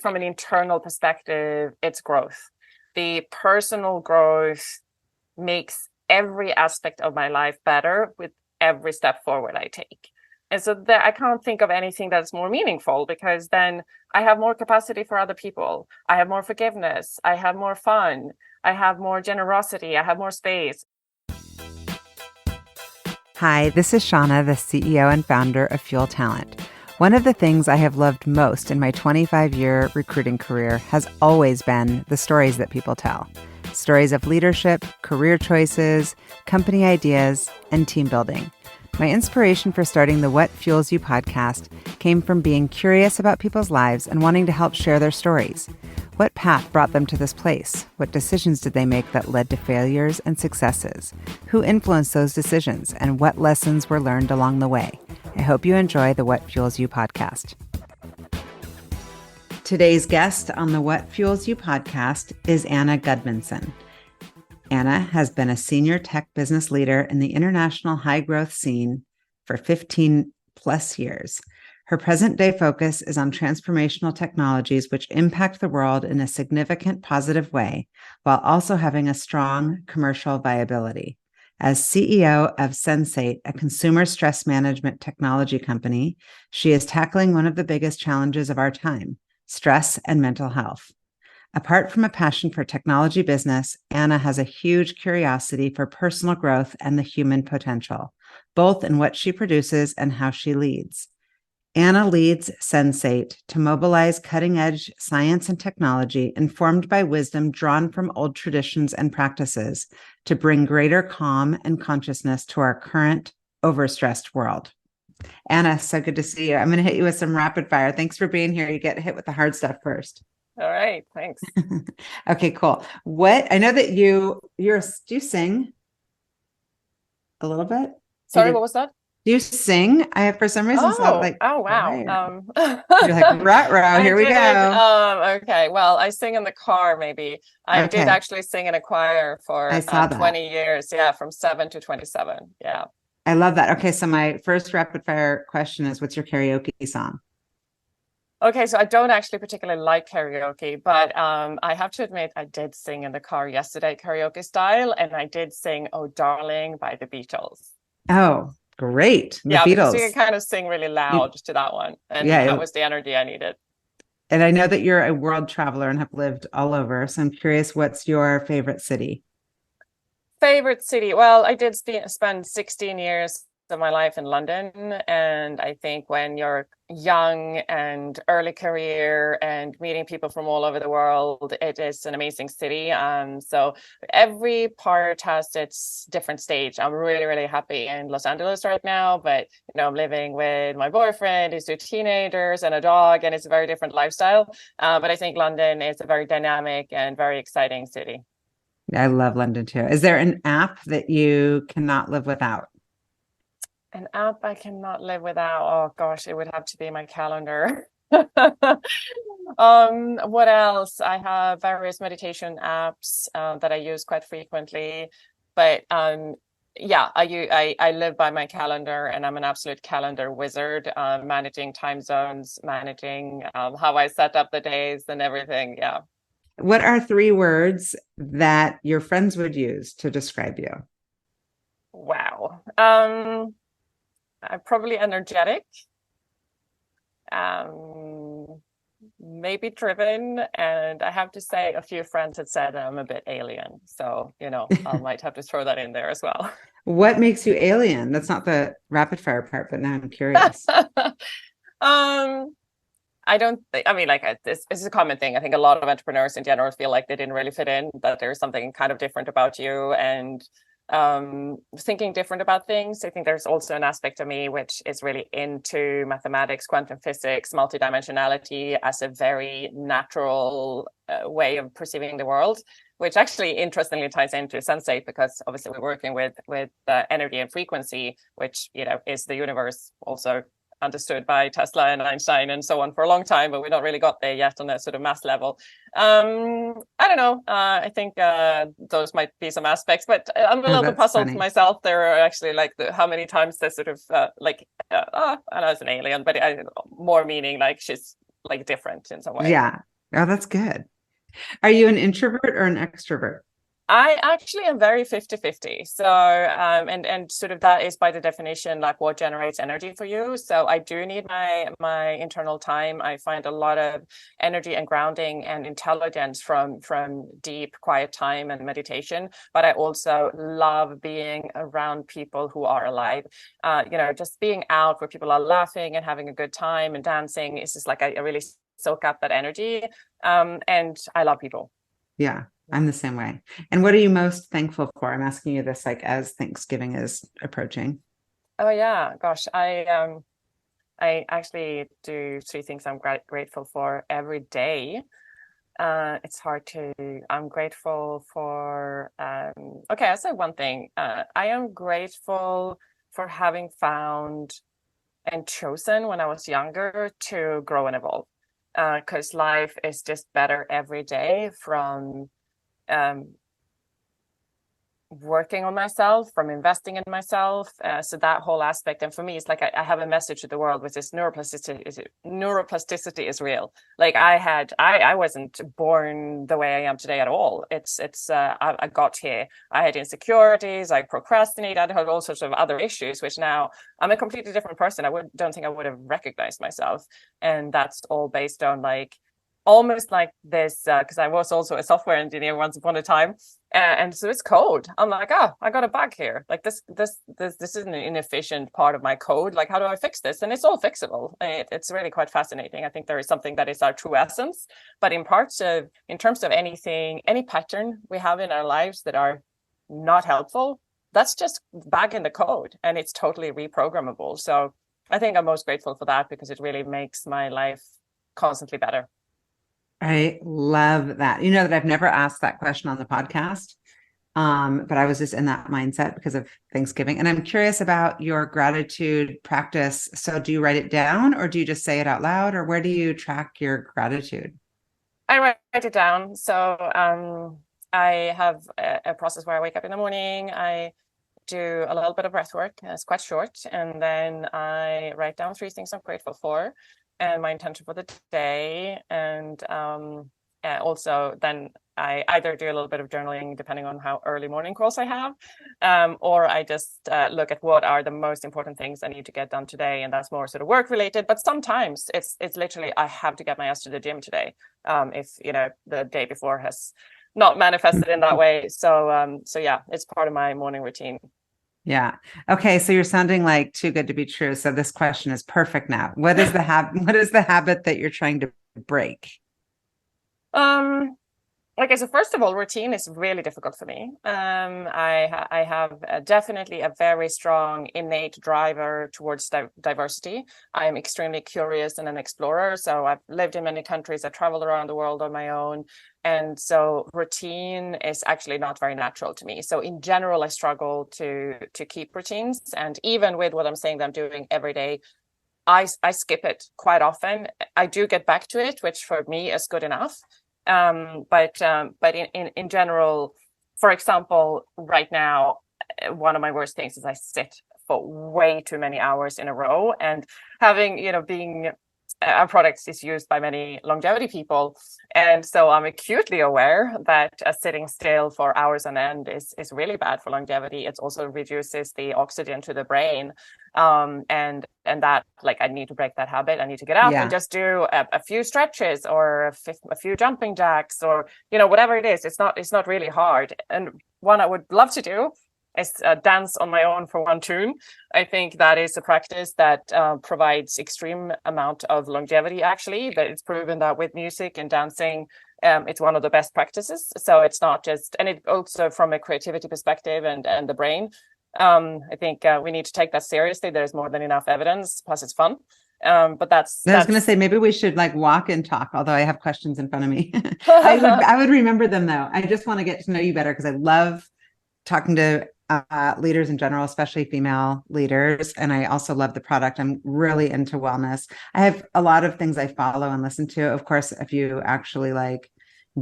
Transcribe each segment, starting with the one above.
from an internal perspective, it's growth. The personal growth makes every aspect of my life better with every step forward I take. And so that I can't think of anything that's more meaningful, because then I have more capacity for other people. I have more forgiveness. I have more fun. I have more generosity. I have more space. Hi, this is Shauna, the CEO and founder of Fuel Talent. One of the things I have loved most in my 25-year recruiting career has always been the stories that people tell. Stories of leadership, career choices, company ideas, and team building. My inspiration for starting the What Fuels You podcast came from being curious about people's lives and wanting to help share their stories. What path brought them to this place? What decisions did they make that led to failures and successes? Who influenced those decisions, and what lessons were learned along the way? I hope you enjoy the What Fuels You podcast. Today's guest on the What Fuels You podcast is Anna Gudmundson. Anna has been a senior tech business leader in the international high-growth scene for 15 plus years. Her present-day focus is on transformational technologies which impact the world in a significant positive way, while also having a strong commercial viability. As CEO of Sensate, a consumer stress management technology company, she is tackling one of the biggest challenges of our time, stress and mental health. Apart from a passion for technology business, Anna has a huge curiosity for personal growth and the human potential, both in what she produces and how she leads. Anna leads Sensate to mobilize cutting-edge science and technology informed by wisdom drawn from old traditions and practices to bring greater calm and consciousness to our current overstressed world. Anna, so good to see you. I'm going to hit you with some rapid fire. Thanks for being here. You get hit with the hard stuff first. All right, thanks. Okay, cool. I know that do you sing a little bit? Sorry, what was that? Do you sing? I have for some reason thought like, oh wow. You're like, ruh-roh, here we go. Okay. Well, I sing in the car, maybe. I did actually sing in a choir for 20 years. Yeah, from 7 to 27. Yeah. I love that. Okay, so my first rapid fire question is, what's your karaoke song? Okay, so I don't actually particularly like karaoke, but I have to admit I did sing in the car yesterday, karaoke style, and I did sing "Oh Darling" by the Beatles. Oh, great. The Beatles. Because you can kind of sing really loud to that one. And that was the energy I needed. And I know that you're a world traveler and have lived all over. So I'm curious, what's your favorite city? Favorite city? Well, I did spend 16 years of my life in London. And I think when you're young and early career and meeting people from all over the world, it is an amazing city. So every part has its different stage. I'm really, really happy in Los Angeles right now, but I'm living with my boyfriend, his two teenagers and a dog, and it's a very different lifestyle. But I think London is a very dynamic and very exciting city. I love London too. Is there an app that you cannot live without? An app I cannot live without. Oh gosh, it would have to be my calendar. What else? I have various meditation apps that I use quite frequently. But I live by my calendar, and I'm an absolute calendar wizard, managing time zones, managing how I set up the days and everything. Yeah. What are 3 words that your friends would use to describe you? Wow. I'm probably energetic, maybe driven, and I have to say a few friends had said I'm a bit alien. So, I might have to throw that in there as well. What makes you alien? That's not the rapid fire part, but now I'm curious. I don't think, this is a common thing. I think a lot of entrepreneurs in general feel like they didn't really fit in, that there's something kind of different about you, and thinking different about things. I think there's also an aspect of me which is really into mathematics, quantum physics, multidimensionality as a very natural way of perceiving the world, which actually interestingly ties into Sensate, because obviously we're working with energy and frequency, which is the universe also understood by Tesla and Einstein and so on for a long time, but we not really got there yet on a sort of mass level. I don't know. I think those might be some aspects, but I'm a little bit puzzled myself. There are actually how many times they sort of I know it's an alien, but more meaning like she's like different in some way. Yeah. Oh, that's good. Are you an introvert or an extrovert? I actually am very 50-50. So, and sort of that is by the definition, like what generates energy for you. So I do need my internal time. I find a lot of energy and grounding and intelligence from deep, quiet time and meditation. But I also love being around people who are alive. Just being out where people are laughing and having a good time and dancing is just like I really soak up that energy. And I love people. Yeah, I'm the same way. And what are you most thankful for? I'm asking you this like as Thanksgiving is approaching. Oh yeah, gosh, I actually do three things I'm grateful for every day. It's hard to. I'm grateful for. Okay, I'll say one thing. I am grateful for having found and chosen when I was younger to grow and evolve. Because life is just better every day from um, working on myself, from investing in myself. So that whole aspect, and for me, it's like I have a message to the world, which is neuroplasticity is real. Like I wasn't born the way I am today at all. I got here. I had insecurities. I procrastinated. I had all sorts of other issues, which now I'm a completely different person. Don't think I would have recognized myself, and that's all based on like almost like this because I was also a software engineer once upon a time, and so it's code. I'm like, oh, I got a bug here. Like this is an inefficient part of my code. Like, how do I fix this? And it's all fixable. It's really quite fascinating. I think there is something that is our true essence, but in terms of anything, any pattern we have in our lives that are not helpful, that's just back in the code, and it's totally reprogrammable. So I think I'm most grateful for that because it really makes my life constantly better. I love that. You know that I've never asked that question on the podcast. But I was just in that mindset because of Thanksgiving. And I'm curious about your gratitude practice. So do you write it down or do you just say it out loud, or where do you track your gratitude? I write it down. So I have a process where I wake up in the morning. I do a little bit of breath work. It's quite short. And then I write down three things I'm grateful for and my intention for the day. And also then I either do a little bit of journaling depending on how early morning calls I have, or I just look at what are the most important things I need to get done today, and that's more sort of work related. But sometimes it's literally I have to get my ass to the gym today, if the day before has not manifested in that way. So yeah, it's part of my morning routine. Yeah. Okay. So you're sounding like too good to be true. So this question is perfect now. What is the habit that you're trying to break? Um, Okay, so first of all, routine is really difficult for me. I have definitely a very strong innate driver towards diversity. I am extremely curious and an explorer. So I've lived in many countries. I've traveled around the world on my own. And so routine is actually not very natural to me. So in general, I struggle to keep routines. And even with what I'm saying that I'm doing every day, I skip it quite often. I do get back to it, which for me is good enough. But in general, for example, right now, one of my worst things is I sit for way too many hours in a row, and having being our product is used by many longevity people, and so I'm acutely aware that sitting still for hours on end is really bad for longevity. It also reduces the oxygen to the brain, and that, like, I need to break that habit. I need to get up and Yeah. just do a few stretches or a few jumping jacks, or whatever it is. It's not really hard. And one I would love to do is dance on my own for one tune. I think that is a practice that provides extreme amount of longevity. Actually, that it's proven that with music and dancing, it's one of the best practices. So it's not just, and it also from a creativity perspective and the brain. I think we need to take that seriously. There's more than enough evidence. Plus, it's fun. But I was going to that's say maybe we should like walk and talk, although I have questions in front of me. I would remember them though. I just want to get to know you better because I love talking to leaders in general, especially female leaders. And I also love the product. I'm really into wellness. I have a lot of things I follow and listen to. Of course, if you actually like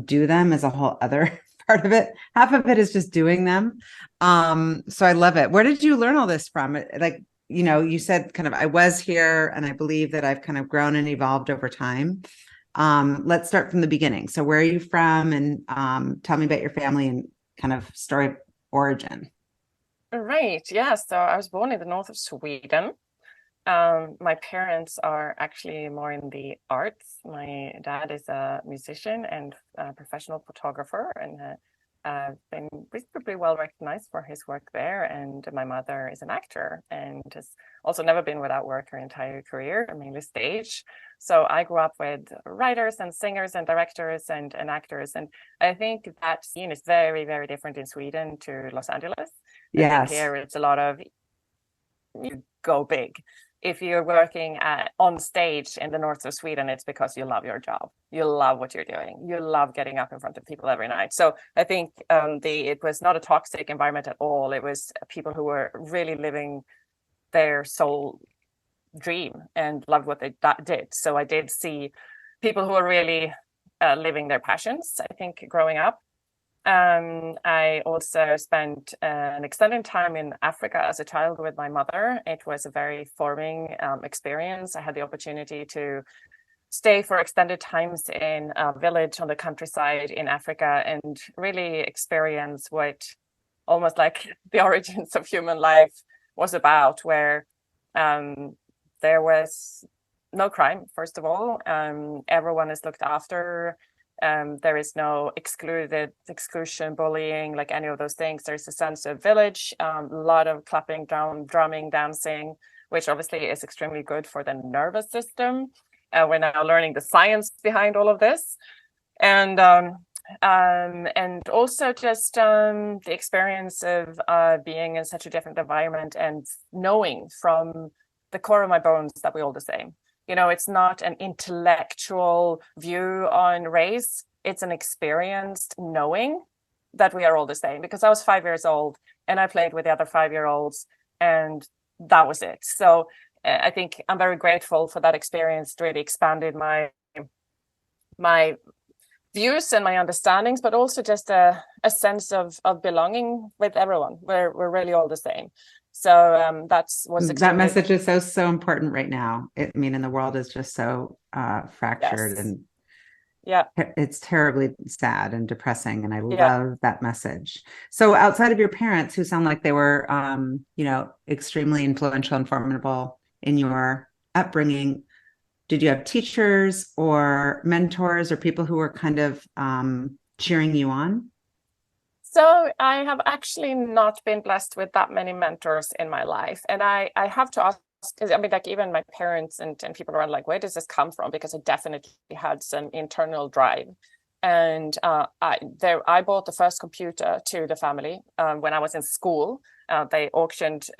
do them is a whole other part of it. Half of it is just doing them. So I love it. Where did you learn all this from? Like, you said kind of, I was here and I believe that I've kind of grown and evolved over time. Let's start from the beginning. So where are you from? And tell me about your family and kind of story origin. Right. Yeah. So I was born in the north of Sweden. My parents are actually more in the arts. My dad is a musician and a professional photographer, and been reasonably well recognized for his work there. And my mother is an actor and has also never been without work her entire career, mainly stage. So I grew up with writers and singers and directors and actors. And I think that scene is very, very different in Sweden to Los Angeles. I think Yes. here it's a lot of you go big. If you're working on stage in the north of Sweden, it's because you love your job. You love what you're doing. You love getting up in front of people every night. So I think it was not a toxic environment at all. It was people who were really living their soul dream and loved what they did. So I did see people who were really living their passions, I think, growing up. I also spent an extended time in Africa as a child with my mother. It was a very forming experience. I had the opportunity to stay for extended times in a village on the countryside in Africa and really experience what almost like the origins of human life was about, where there was no crime, first of all. Everyone is looked after. There is no exclusion, bullying, like any of those things. There's a sense of village, a lot of clapping down, drumming, dancing, which obviously is extremely good for the nervous system. We're now learning the science behind all of this. And also just the experience of being in such a different environment and knowing from the core of my bones that we're all the same. You know, it's not an intellectual view on race. It's an experienced knowing that we are all the same, because I was 5 years old and I played with the other 5-year-olds and that was it. So I think I'm very grateful for that experience. It really expanded my views and my understandings, but also just a sense of belonging with everyone. We're really all the same. So that's was That extremely. message is so important right now. I mean, and the world is just so fractured, Yes. and Yeah. it's terribly sad and depressing. And I Yeah. love that message. So outside of your parents, who sound like they were, extremely influential and formidable in your upbringing, did you have teachers or mentors or people who were kind of cheering you on? So I have actually not been blessed with that many mentors in my life. And I have to ask, because I mean, like even my parents and people around, like, where does this come from? Because I definitely had some internal drive. And I bought the first computer to the family when I was in school. They auctioned,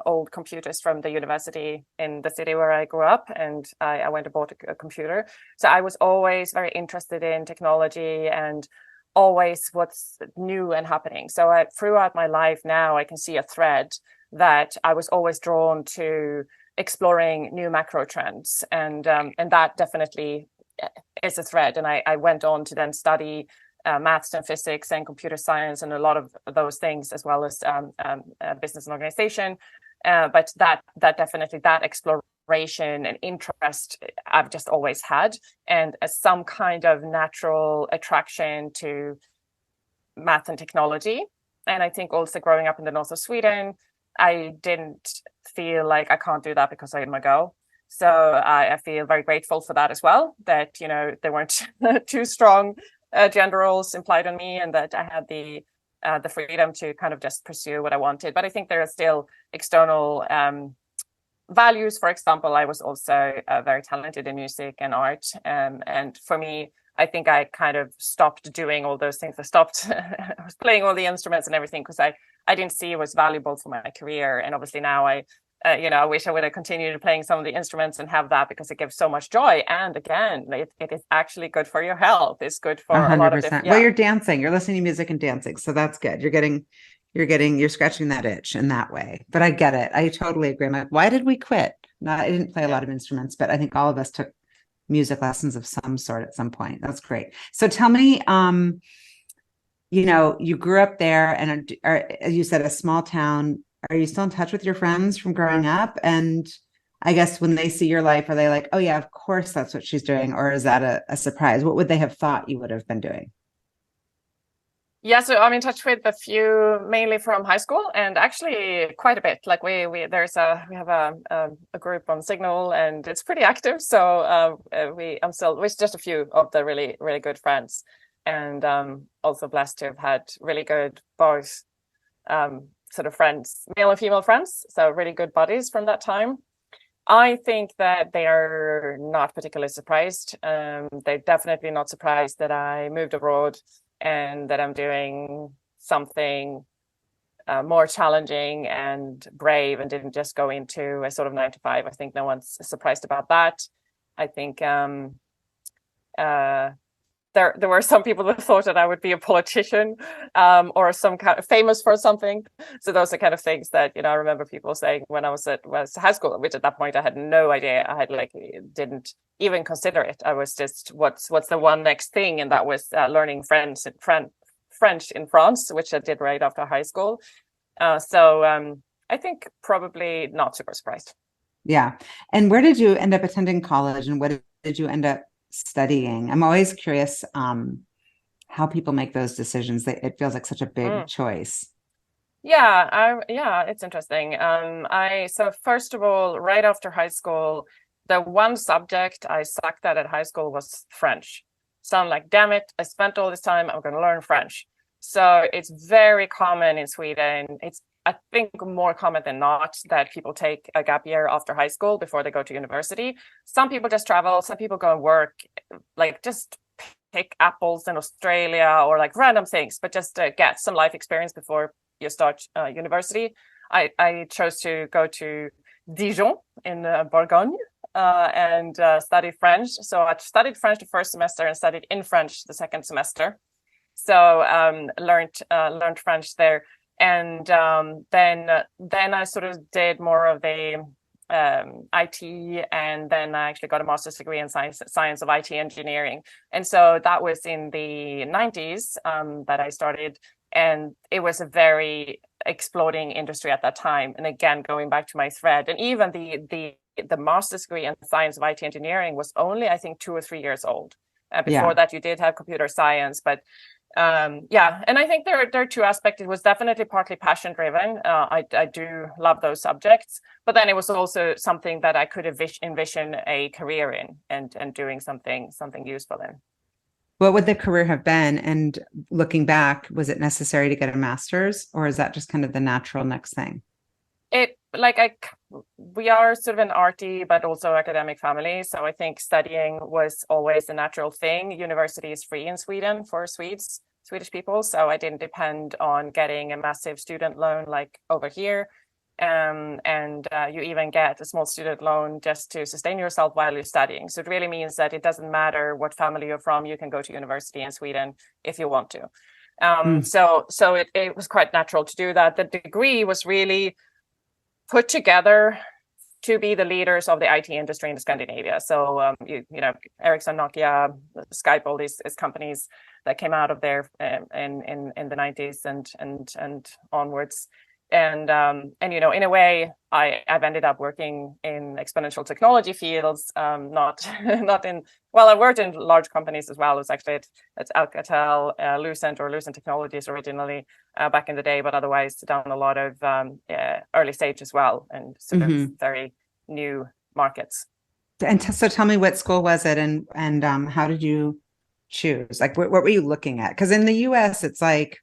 old computers from the university in the city where I grew up, and I went and bought a computer. So I was always very interested in technology and always what's new and happening. So throughout my life now, I can see a thread that I was always drawn to exploring new macro trends, and that definitely is a thread. And I went on to then study maths and physics and computer science and a lot of those things, as well as business and organization. But that definitely, that exploration and interest I've just always had, and some kind of natural attraction to math and technology. And I think also growing up in the north of Sweden, I didn't feel like I can't do that because I'm a girl. So I feel very grateful for that as well, that, there weren't too strong gender roles implied on me, and that I had the freedom to kind of just pursue what I wanted. But I think there are still external values. For example, I was also very talented in music and art. And for me, I think I kind of stopped doing all those things. I stopped I was playing all the instruments and everything because I didn't see it was valuable for my career. And obviously now I wish I would have continued playing some of the instruments and have that, because it gives so much joy. And again, it is actually good for your health. It's good for a lot of different. 100%. Well, you're dancing, you're listening to music and dancing. So that's good. You're scratching that itch in that way. But I get it. I totally agree. I'm like, why did we quit? No, I didn't play a lot of instruments, but I think all of us took music lessons of some sort at some point. That's great. So tell me, you grew up there, and you said a small town. Are you still in touch with your friends from growing up? And I guess when they see your life, are they like, oh yeah, of course that's what she's doing? Or is that a surprise? What would they have thought you would have been doing? Yeah, so I'm in touch with a few, mainly from high school, and actually quite a bit. Like we have a group on Signal, and it's pretty active. So I'm still with just a few of the really good friends, and also blessed to have had really good both sort of friends, male and female friends. So really good buddies from that time. I think that they are not particularly surprised. They're definitely not surprised that I moved abroad and that I'm doing something more challenging and brave and didn't just go into a sort of 9 to 5. I think no one's surprised about that. I think uh, there were some people that thought that I would be a politician or some kind of famous for something. So those are kind of things that, I remember people saying when I was high school, which at that point I had no idea. I had didn't even consider it. I was just, what's the one next thing? And that was learning French in France, which I did right after high school. So I think probably not super surprised. Yeah. And where did you end up attending college and what did you end up studying? I'm always curious how people make those decisions. It feels like such a big choice. Yeah, it's interesting. So first of all, right after high school, the one subject I sucked at high school was French. So I'm like, damn it, I spent all this time, I'm going to learn French. So it's very common in Sweden. It's, I think, more common than not that people take a gap year after high school before they go to university. Some people just travel, some people go and work, like just pick apples in Australia or like random things, but just get some life experience before you start university. I chose to go to Dijon in Bourgogne and study French. So I studied French the first semester and studied in French the second semester. So learned French there, and then I sort of did more of the IT, and then I actually got a master's degree in science of IT engineering. And so that was in the 90s that I started, and it was a very exploding industry at that time. And again, going back to my thread, and even the master's degree in science of IT engineering was only, I think, 2 or 3 years old. Before that, you did have computer science, but and I think there are two aspects. It was definitely partly passion driven. I do love those subjects, but then it was also something that I could envision a career in and doing something useful in. What would the career have been? And looking back, was it necessary to get a master's, or is that just kind of the natural next thing? We are sort of an arty but also academic family, so I think studying was always a natural thing. University is free in Sweden for Swedish people, so I didn't depend on getting a massive student loan like over here. And you even get a small student loan just to sustain yourself while you're studying. So it really means that it doesn't matter what family you're from, you can go to university in Sweden if you want to. So it was quite natural to do that. The degree was really put together to be the leaders of the IT industry in Scandinavia. So Ericsson, Nokia, Skype, all these companies that came out of there in the 90s and onwards. And in a way, I've ended up working in exponential technology fields, not in, well, I worked in large companies as well. It was actually at Alcatel, Lucent Technologies originally back in the day, but otherwise done a lot of early stage as well, and sort of very new markets. And so tell me, what school was it, and how did you choose? Like, what were you looking at? Because in the US, it's like,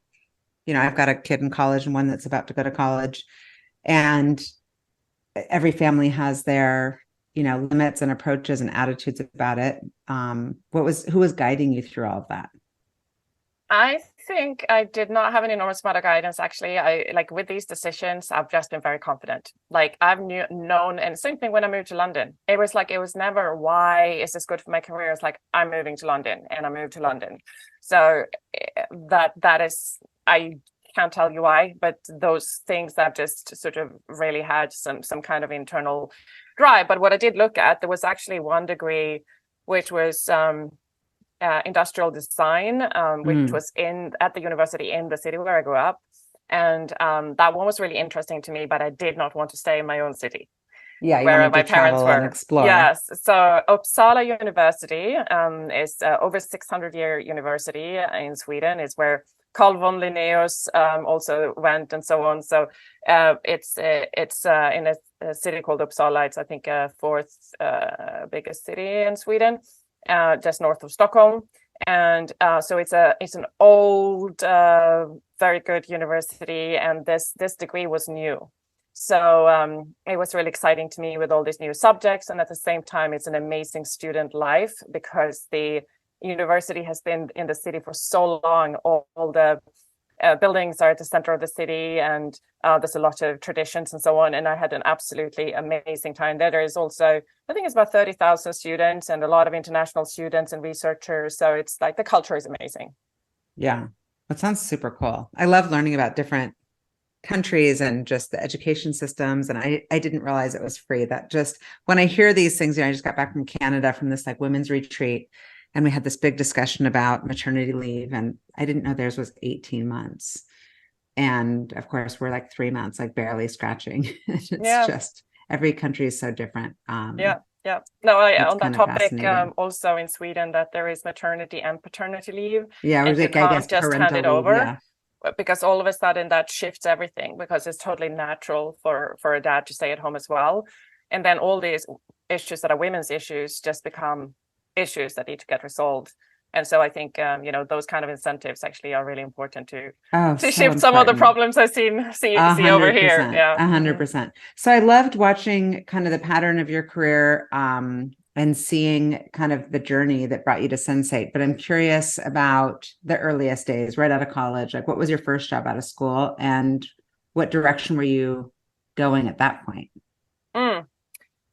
I've got a kid in college and one that's about to go to college, and every family has their, limits and approaches and attitudes about it. Who was guiding you through all of that? I think I did not have an enormous amount of guidance, actually. With these decisions, I've just been very confident. Like I've known, and same thing when I moved to London. It was never, why is this good for my career? It's like, I'm moving to London and I moved to London. So that is, I can't tell you why, but those things that just sort of really had some kind of internal drive. But what I did look at, there was actually one degree, which was industrial design, which was at the university in the city where I grew up. And that one was really interesting to me, but I did not want to stay in my own city. Yeah, you where wanted my to parents travel and were. explore. Yes, so Uppsala University is over 600-year university in Sweden. Is where Carl von Linnaeus also went and so on. So it's in a city called Uppsala. It's I think fourth biggest city in Sweden, just north of Stockholm. And so it's an old, very good university, and this degree was new. So it was really exciting to me with all these new subjects, and at the same time, it's an amazing student life because the university has been in the city for so long. All the buildings are at the center of the city, and there's a lot of traditions and so on. And I had an absolutely amazing time there. There is also, I think it's about 30,000 students and a lot of international students and researchers. So it's like the culture is amazing. Yeah, that sounds super cool. I love learning about different countries and just the education systems. And I didn't realize it was free. That just when I hear these things, I just got back from Canada from this like women's retreat, and we had this big discussion about maternity leave, and I didn't know theirs was 18 months. And of course, we're like 3 months, like barely scratching. It's Yeah. just every country is so different. Yeah. Yeah. No, It's on that kind of topic, fascinating. also in Sweden, that there is maternity and paternity leave, Yeah, or and you like I guess can't just hand parental it leave. over Yeah. because all of a sudden that shifts everything because it's totally natural for a dad to stay at home as well. And then all these issues that are women's issues just become issues that need to get resolved. And so I think those kind of incentives actually are really important Oh, to so shift some of the important. problems I see over here. 100%, Yeah. 100%. So I loved watching kind of the pattern of your career, and seeing kind of the journey that brought you to Sensate. But I'm curious about the earliest days, right out of college. Like, what was your first job out of school, and what direction were you going at that point? Mm.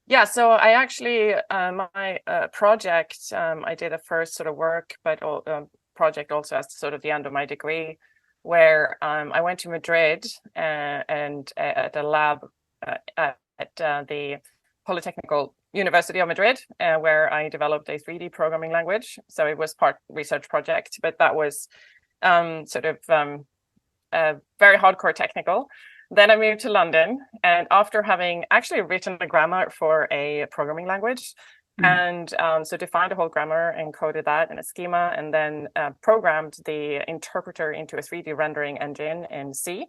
Yeah, so I actually my project I did a first sort of work, but project also as sort of the end of my degree, where I went to Madrid and at a lab at the Polytechnical University of Madrid, where I developed a 3D programming language. So it was part research project, but that was sort of very hardcore technical. Then I moved to London, and after having actually written a grammar for a programming language, and so defined a whole grammar, encoded that in a schema, and then programmed the interpreter into a 3D rendering engine in C.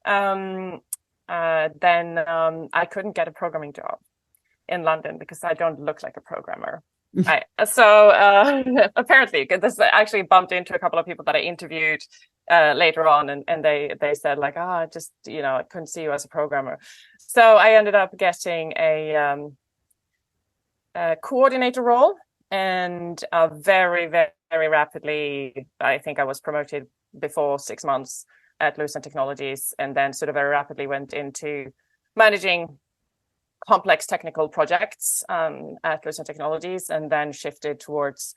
Then I couldn't get a programming job in London because I don't look like a programmer. Apparently, this actually bumped into a couple of people that I interviewed later on, and they said like, just I couldn't see you as a programmer. So I ended up getting a coordinator role, and very, very, very rapidly, I think I was promoted before 6 months at Lucent Technologies, and then sort of very rapidly went into managing complex technical projects at Lucent Technologies, and then shifted towards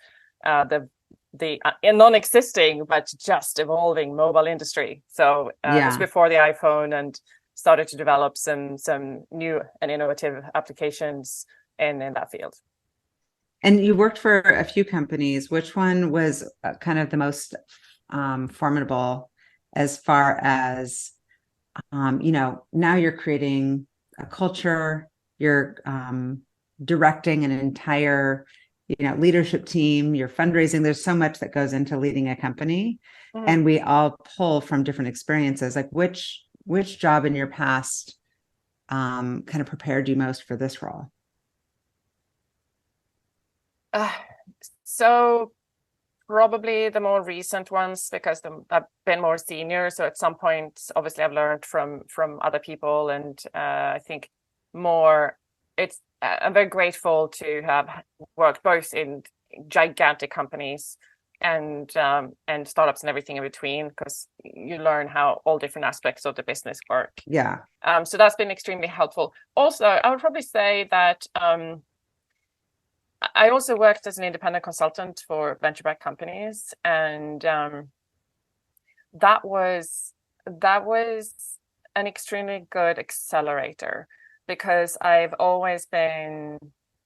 the non-existing but just evolving mobile industry. So it was before the iPhone, and started to develop some new and innovative applications in that field. And you worked for a few companies. Which one was kind of the most formidable as far as, now you're creating a culture, you're directing an entire, leadership team, you're fundraising. There's so much that goes into leading a company, and we all pull from different experiences. Like which job in your past kind of prepared you most for this role? So probably the more recent ones, because I've been more senior. So at some point, obviously, I've learned from other people, and I think more. I'm very grateful to have worked both in gigantic companies and startups and everything in between, because you learn how all different aspects of the business work. Yeah. So that's been extremely helpful. Also, I would probably say that I also worked as an independent consultant for venture-backed companies, and that was an extremely good accelerator, because I've always been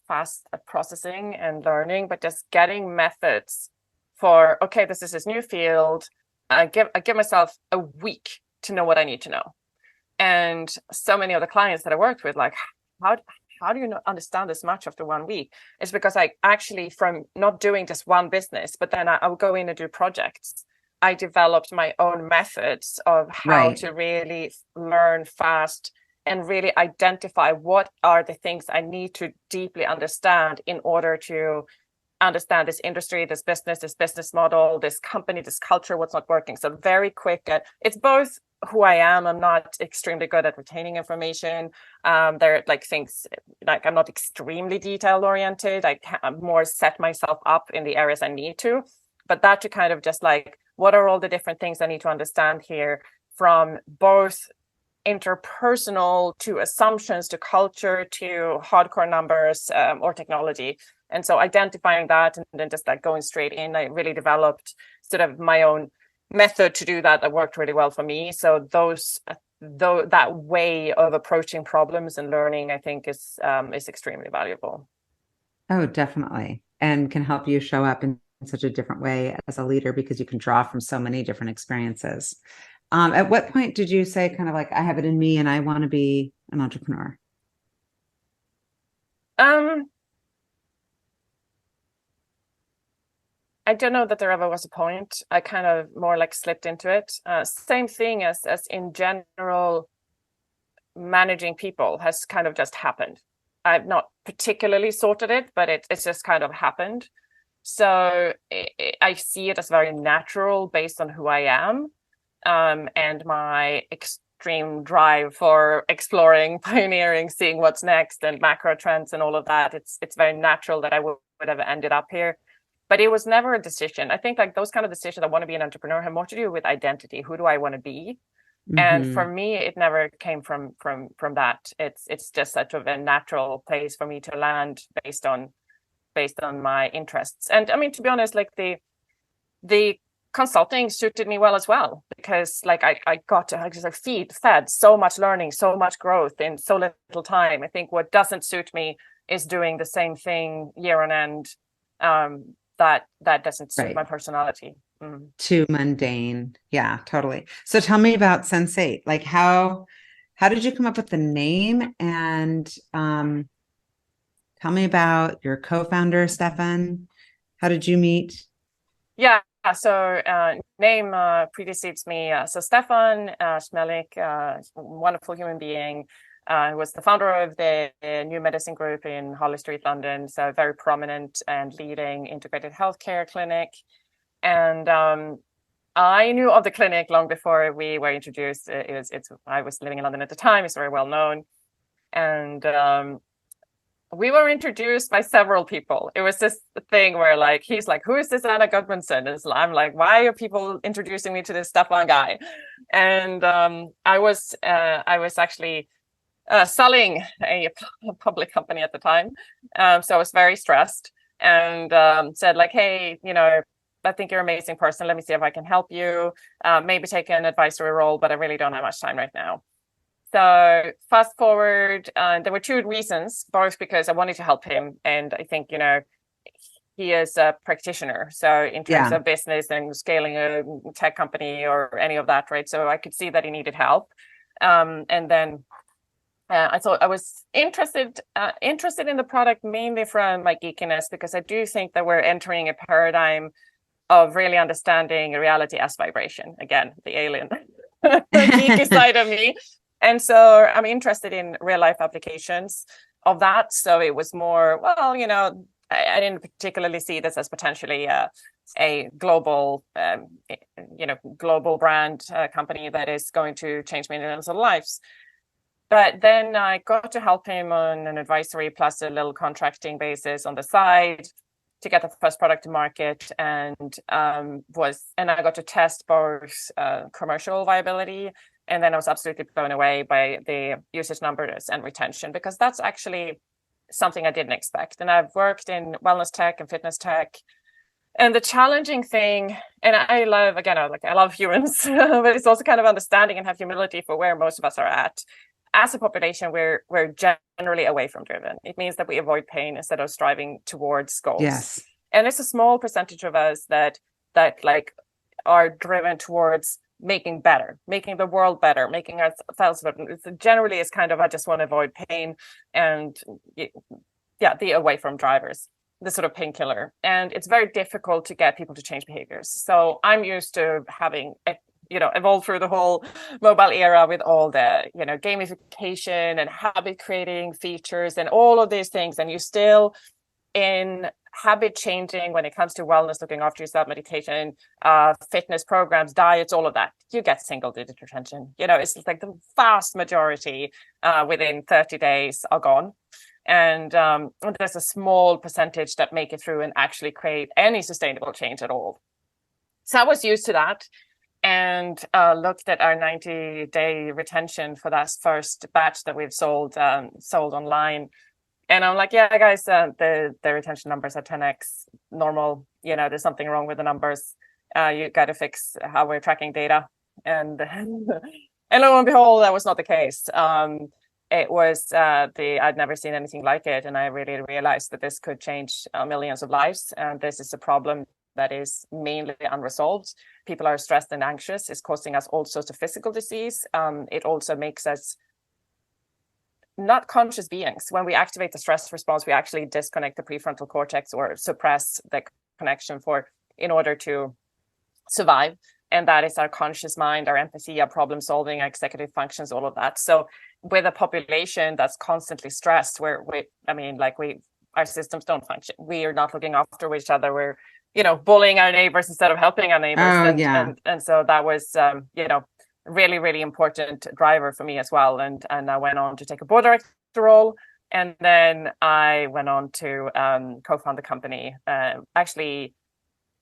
fast at processing and learning, but just getting methods for, okay, this is this new field. I give myself a week to know what I need to know. And so many of the clients that I worked with, like, how do you not understand this much after 1 week? It's because I actually, from not doing just one business, but then I would go in and do projects, I developed my own methods of how to really learn fast and really identify what are the things I need to deeply understand in order to understand this industry, this business model, this company, this culture, what's not working. So very quick. It's both who I am. I'm not extremely good at retaining information. There are like things like I'm not extremely detail oriented. I can more set myself up in the areas I need to. But that to kind of just like, what are all the different things I need to understand here, from both interpersonal to assumptions to culture to hardcore numbers or technology. And so identifying that and then just like going straight in, I really developed sort of my own method to do that worked really well for me. So that way of approaching problems and learning, I think is extremely valuable. Oh, definitely. And can help you show up in such a different way as a leader because you can draw from so many different experiences. At what point did you say kind of like, I have it in me and I want to be an entrepreneur? I don't know that there ever was a point. I kind of more like slipped into it. Same thing as in general, managing people has kind of just happened. I've not particularly sorted it, but it's just kind of happened. So I see it as very natural based on who I am, and my extreme drive for exploring, pioneering, seeing what's next, and macro trends and all of that. It's very natural that I would have ended up here. But it was never a decision. I think like those kind of decisions, I want to be an entrepreneur, have more to do with identity. Who do I want to be? And for me, it never came from that. It's just such of a natural place for me to land based on my interests. And I mean, to be honest, like the consulting suited me well as well, because like I got to just like fed so much learning, so much growth in so little time. I think what doesn't suit me is doing the same thing year on end. That doesn't suit my personality. Too mundane. Yeah, totally. So tell me about Sensate. Like how did you come up with the name? And tell me about your co-founder, Stefan. How did you meet? Yeah, so name precedes me. So Stefan Schmelik, wonderful human being, was the founder of the New Medicine Group in Harley Street, London. So very prominent and leading integrated healthcare clinic. And I knew of the clinic long before we were introduced. I was living in London at the time. It's very well known. And we were introduced by several people. It was this thing where like, he's like, who is this Anna Gudmundson? And I'm like, why are people introducing me to this Stefan guy? And I was actually selling a public company at the time. So I was very stressed and said like, hey, I think you're an amazing person. Let me see if I can help you. Maybe take an advisory role, but I really don't have much time right now. So fast forward, there were two reasons, both because I wanted to help him. And I think, he is a practitioner. So in terms of business and scaling a tech company or any of that, right? So I could see that he needed help. And then I thought I was interested in the product mainly from my geekiness, because I do think that we're entering a paradigm of really understanding reality as vibration. Again, the alien geeky side of me. And so I'm interested in real life applications of that. So it was more, well, I didn't particularly see this as potentially a global, global brand company that is going to change millions of lives. But then I got to help him on an advisory plus a little contracting basis on the side to get the first product to market, and I got to test both commercial viability. And then I was absolutely blown away by the usage numbers and retention, because that's actually something I didn't expect. And I've worked in wellness tech and fitness tech. And the challenging thing, and I love humans, but it's also kind of understanding and have humility for where most of us are at. As a population, we're generally away from driven. It means that we avoid pain instead of striving towards goals. Yes. And it's a small percentage of us that like are driven towards making the world better, making ourselves better. It generally is kind of, I just want to avoid pain and the away from drivers, the sort of painkiller. And it's very difficult to get people to change behaviors. So I'm used to having evolved through the whole mobile era with all the, gamification and habit creating features and all of these things. And you still in habit changing when it comes to wellness, looking after yourself, meditation, fitness programs, diets, all of that, you get single digit retention. It's like the vast majority within 30 days are gone. And there's a small percentage that make it through and actually create any sustainable change at all. So I was used to that and looked at our 90-day retention for that first batch that we've sold online. And I'm like, yeah, guys, the retention numbers are 10x normal. There's something wrong with the numbers. You got to fix how we're tracking data. And lo and behold, that was not the case. It was I'd never seen anything like it. And I really realized that this could change millions of lives. And this is a problem that is mainly unresolved. People are stressed and anxious. It's causing us all sorts of physical disease. It also makes us not conscious beings. When we activate the stress response, we actually disconnect the prefrontal cortex or suppress the connection in order to survive. And that is our conscious mind, our empathy, our problem solving, our executive functions, all of that. So with a population that's constantly stressed, our systems don't function. We are not looking after each other. We're, bullying our neighbors instead of helping our neighbors. And so that was, really, really important driver for me as well. And I went on to take a board director role. And then I went on to co-found the company. Actually,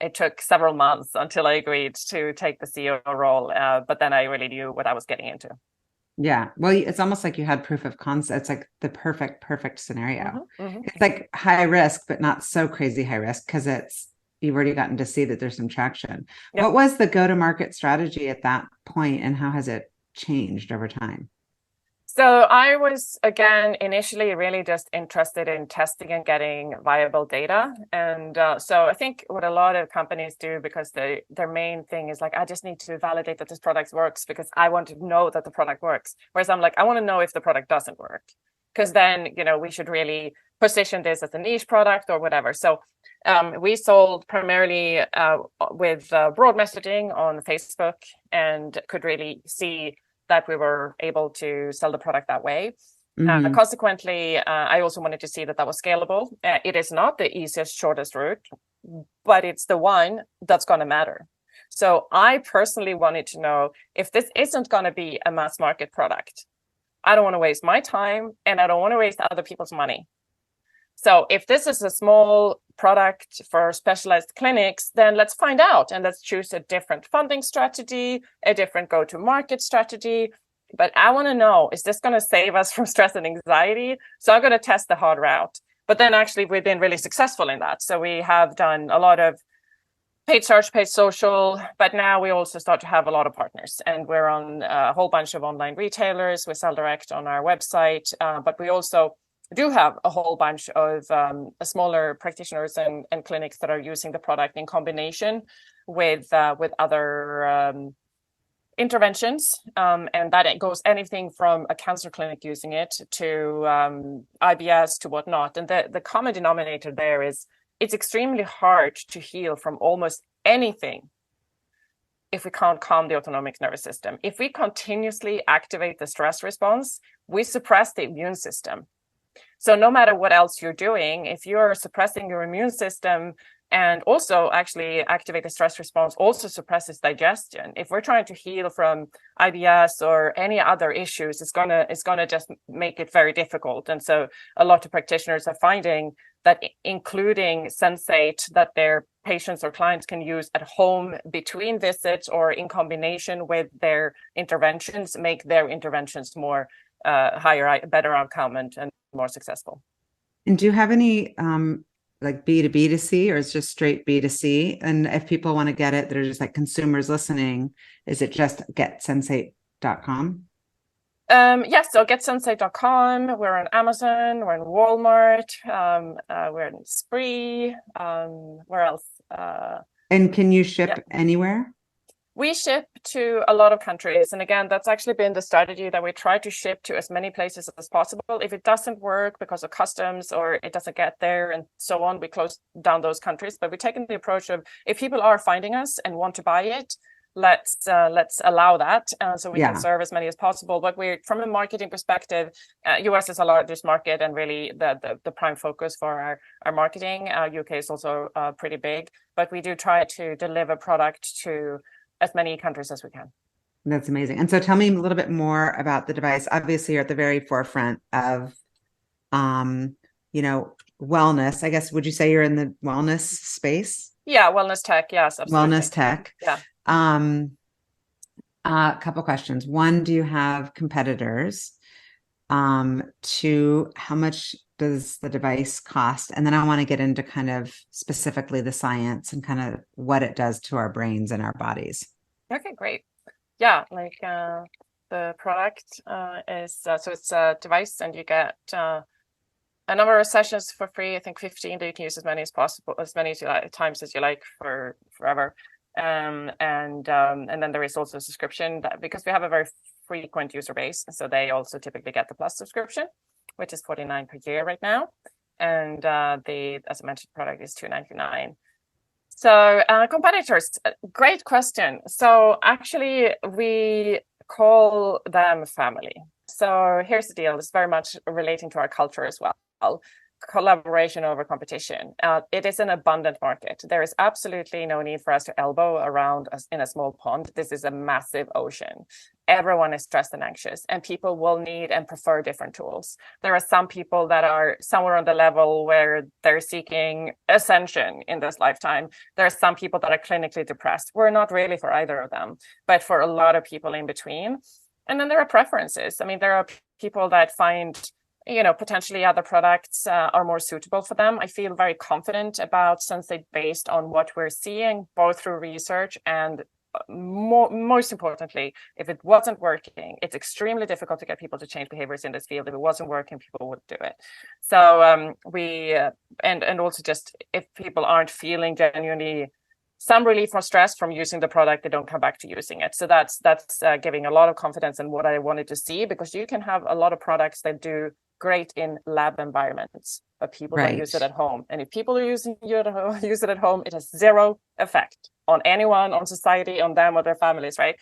it took several months until I agreed to take the CEO role. But then I really knew what I was getting into. Yeah. Well, it's almost like you had proof of concept. It's like the perfect scenario. It's like high risk, but not so crazy high risk because you've already gotten to see that there's some traction. Yep. What was the go-to-market strategy at that point and how has it changed over time? So I was, again, initially really just interested in testing and getting viable data. And so I think what a lot of companies do, because their main thing is like, I just need to validate that this product works because I want to know that the product works. Whereas I'm like, I want to know if the product doesn't work, because then, we should really position this as a niche product or whatever. So we sold primarily with broad messaging on Facebook and could really see that we were able to sell the product that way. Consequently, I also wanted to see that was scalable. It is not the easiest, shortest route, but it's the one that's going to matter. So I personally wanted to know if this isn't going to be a mass market product. I don't want to waste my time and I don't want to waste other people's money. So if this is a small product for specialized clinics, then let's find out and let's choose a different funding strategy, a different go-to-market strategy. But I want to know, is this going to save us from stress and anxiety? So I'm going to test the hard route. But then actually we've been really successful in that. So we have done a lot of paid search, paid social, but now we also start to have a lot of partners. And we're on a whole bunch of online retailers. We sell direct on our website, but we also do have a whole bunch of smaller practitioners and clinics that are using the product in combination with other interventions. And that it goes anything from a cancer clinic using it to IBS to whatnot. And the common denominator there is it's extremely hard to heal from almost anything if we can't calm the autonomic nervous system. If we continuously activate the stress response, we suppress the immune system. So no matter what else you're doing, if you're suppressing your immune system and also actually activate the stress response, also suppresses digestion. If we're trying to heal from IBS or any other issues, it's gonna just make it very difficult. And so a lot of practitioners are finding that including Sensate that their patients or clients can use at home between visits or in combination with their interventions, make their interventions more better outcome and more successful. And do you have any like B2B to C, or it's just straight B2C? And if people want to get it, they're just like consumers listening, is it just getsensate.com? Yes, so getsensate.com. We're on Amazon, we're in Walmart, we're in Spree, where else? And can you ship anywhere? We ship to a lot of countries. And again, that's actually been the strategy, that we try to ship to as many places as possible. If it doesn't work because of customs or it doesn't get there and so on, we close down those countries. But we're taking the approach of, if people are finding us and want to buy it, let's allow that, so we can serve as many as possible. But we're, from a marketing perspective, US is our largest market and really the prime focus for our marketing. UK is also pretty big, but we do try to deliver product to as many countries as we can. That's amazing. And so tell me a little bit more about the device. Obviously, you're at the very forefront of, wellness. I guess, would you say you're in the wellness space? Yeah, wellness tech. Yes, absolutely. Wellness tech. Yeah. A couple questions. One, do you have competitors? Two, how much does the device cost? And then I want to get into kind of specifically the science and kind of what it does to our brains and our bodies. Okay, great. Yeah, like the product is, so it's a device, and you get a number of sessions for free. I think 15, that you can use as many as possible, as many times as you like, for forever. And then there is also a subscription, that, because we have a very frequent user base, so they also typically get the Plus subscription, which is $49 per year right now. And the, as I mentioned, product is $299. So competitors, great question. So actually, we call them family. So here's the deal. It's very much relating to our culture as well. Collaboration over competition. It is an abundant market. There is absolutely no need for us to elbow around us in a small pond. This is a massive ocean. Everyone is stressed and anxious, and people will need and prefer different tools. There are some people that are somewhere on the level where they're seeking ascension in this lifetime. There are some people that are clinically depressed. We're not really for either of them, but for a lot of people in between. And then there are preferences. I mean, there are people that find, potentially other products are more suitable for them. I feel very confident about Sensate based on what we're seeing, both through research and most importantly, if it wasn't working, it's extremely difficult to get people to change behaviors in this field. If it wasn't working, people would do it. So we and also, just if people aren't feeling genuinely some relief or stress from using the product, they don't come back to using it. So that's giving a lot of confidence in what I wanted to see, because you can have a lot of products that do great in lab environments, but people don't use it at home. And if people are use it at home, it has zero effect on anyone, on society, on them or their families, right?